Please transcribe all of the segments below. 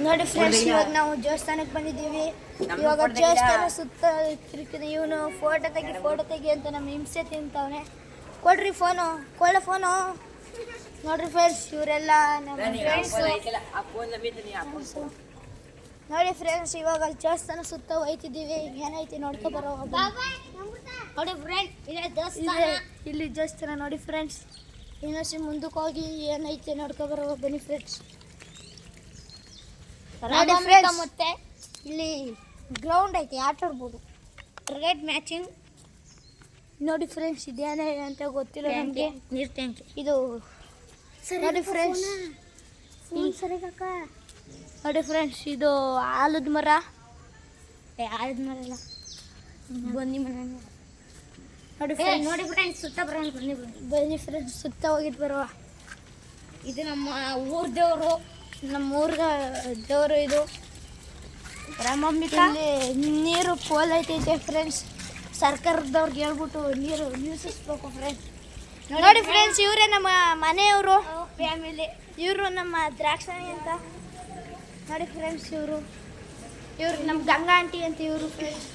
ನೋಡಿ ಫ್ರೆಂಡ್ಸ್, ಇವಾಗ ನಾವು ದೇವಸ್ಥಾನಕ್ಕೆ ಬಂದಿದ್ದೀವಿ. ಇವಾಗ ದೇವಸ್ಥಾನ ಸುತ್ತ ತಿರುಗ್ತೀನಿ. ಇವನು ಫೋಟೋ ತೆಗಿ ಅಂತ ನಮ್ಮ ಹಿಂಸೆ ತಿಂತವನೆ. ಕೊಡ್ರಿ ಫೋನು, ಕೊಳ್ಳೆ ಫೋನು. ನೋಡ್ರಿ ಫ್ರೆಂಡ್ಸ್, ಇವರೆಲ್ಲ ನಮ್ಮ ಫ್ರೆಂಡ್ಸ್. ನೋಡಿ ಫ್ರೆಂಡ್ಸ್, ಇವಾಗ ಅಲ್ಲಿ ದೇವಸ್ಥಾನ ಸುತ್ತ ಹೋಯ್ತಿದ್ದೀವಿ. ಏನೈತಿ ನೋಡ್ಕೊ ಬರೋ. ನೋಡಿ ಫ್ರೆಂಡ್, ಇಲ್ಲಿ ದೇವಸ್ಥಾನ ನೋಡಿ ಫ್ರೆಂಡ್ಸ್. ಇನ್ನೊಸಿ ಮುಂದಕ್ಕೆ ಹೋಗಿ ಏನೈತೆ ನೋಡ್ಕೊ ಬರೋ. ಬನ್ನಿ ಫ್ರೆಂಡ್ಸ್. ನೋಡಿ ಫ್ರೆಂಡ್ಸ್, ಮತ್ತೆ ಇಲ್ಲಿ ಗ್ರೌಂಡ್ ಐತೆ, ಆಟ ಆಡ್ಬೋದು. Cricket matching. ನೋಡಿ ಫ್ರೆಂಡ್ಸ್, ಇದೇನೇ ಅಂತ ಗೊತ್ತಿಲ್ಲ ನಮಗೆ. ನೀರು ಟ್ಯಾಂಕ್ ಇದು. ನೋಡಿ ಫ್ರೆಂಡ್ಸ್, ನೋಡಿ ಫ್ರೆಂಡ್ಸ್, ಇದು ಆಲದ ಮರ. ಆಲದ ಮರ ಅಲ್ಲ, ಬನ್ನಿ ಮರ. ನೋಡಿ ಫ್ರೆಂಡ್ಸ್, ಸುತ್ತ ಬರೋಣ. ಬನ್ನಿ ಫ್ರೆಂಡ್ಸ್, ಸುತ್ತ ಹೋಗಿದ್ದು ಬರುವ. ಇದು ನಮ್ಮ ಊರ ದೇವರು, ನಮ್ಮ ಊರ ದೇವರು. ಇದು ರಾಮಂಬಿಕಾ. ನೀರು ಪೋಲ್ ಐತೈತೆ ಫ್ರೆಂಡ್ಸ್. ಸರ್ಕಾರದವ್ರಿಗೆ ಹೇಳ್ಬಿಟ್ಟು ನೀರು ನಿಲ್ಲಿಸ್ಬೇಕು ಫ್ರೆಂಡ್ಸ್. ನೋಡಿ ಫ್ರೆಂಡ್ಸ್, ಇವರೇ ನಮ್ಮ ಮನೆಯವರು, ಫ್ಯಾಮಿಲಿ. ಇವರು ನಮ್ಮ ದ್ರಾಕ್ಷಾಣಿ ಅಂತ. ನೋಡಿ ಫ್ರೆಂಡ್ಸ್, ಇವರು ನಮ್ಮ ಗಂಗಾ ಆಂಟಿ ಅಂತ ಇವರು ಫ್ರೆಂಡ್ಸ್.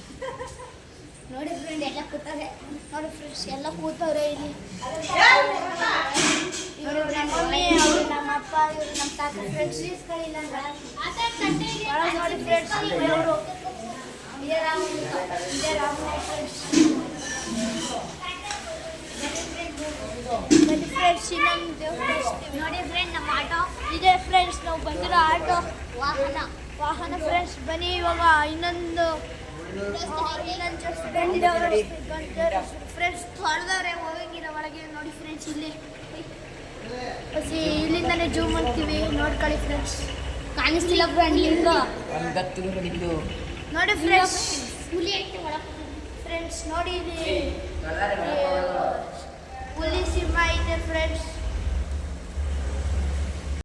ನೋಡಿ ಫ್ರೆಂಡ್, ಎಲ್ಲ ಕೂತವ್ರೆ. ನೋಡಿ ಫ್ರೆಂಡ್ಸ್, ಎಲ್ಲ ಕೂತವ್ರೆ ಇಲ್ಲಿ. ಇವರು ನಮ್ಮ ಮಮ್ಮಿ, ಅವರು ನಮ್ಮ ಅಪ್ಪ, ಇವರು ನಮ್ಮ ತಾತ ಫ್ರೆಂಡ್ಸ್. ನೋಡಿ ಫ್ರೆಂಡ್ಸ್, ಇವರು ಬನ್ನಿ ಫ್ರೆಂಡ್ಸ್, ಇನ್ನೊಂದು ದೇವಸ್ಥಾನ. ನೋಡಿ ಫ್ರೆಂಡ್, ನಮ್ಮ ಆಟೋ ಇದೆ ಫ್ರೆಂಡ್ಸ್. ನಾವು ಬಂದಿರೋ ಆಟೋ ವಾಹನ ಫ್ರೆಂಡ್ಸ್. ಬನ್ನಿ ಇವಾಗ ಇನ್ನೊಂದು ಫ್ರೆಂಡ್ಸ್ ತೊಳೆದವ್ರೆ, ಹೋಗಂಗಿಲ್ಲ ಒಳಗೆ. ನೋಡಿ ಫ್ರೆಂಡ್ಸ್, ಇಲ್ಲಿಂದಾನೆ ಜೂಮ್ ಮಾಡ್ತೀವಿ, ನೋಡ್ಕೊಳ್ಳಿ ಫ್ರೆಂಡ್ಸ್. ಕಾಣಿಸ್ತಿಲ್ಲ ಫ್ರೆಂಡ್ ಲಿಂಗ. ನೋಡಿ ಫ್ರೆಂಡ್ಸ್, ಫ್ರೆಂಡ್ಸ್ ನೋಡಿ, ಇಲ್ಲಿ ಹುಲಿ ಸಿಂಹ ಇದೆ ಫ್ರೆಂಡ್ಸ್.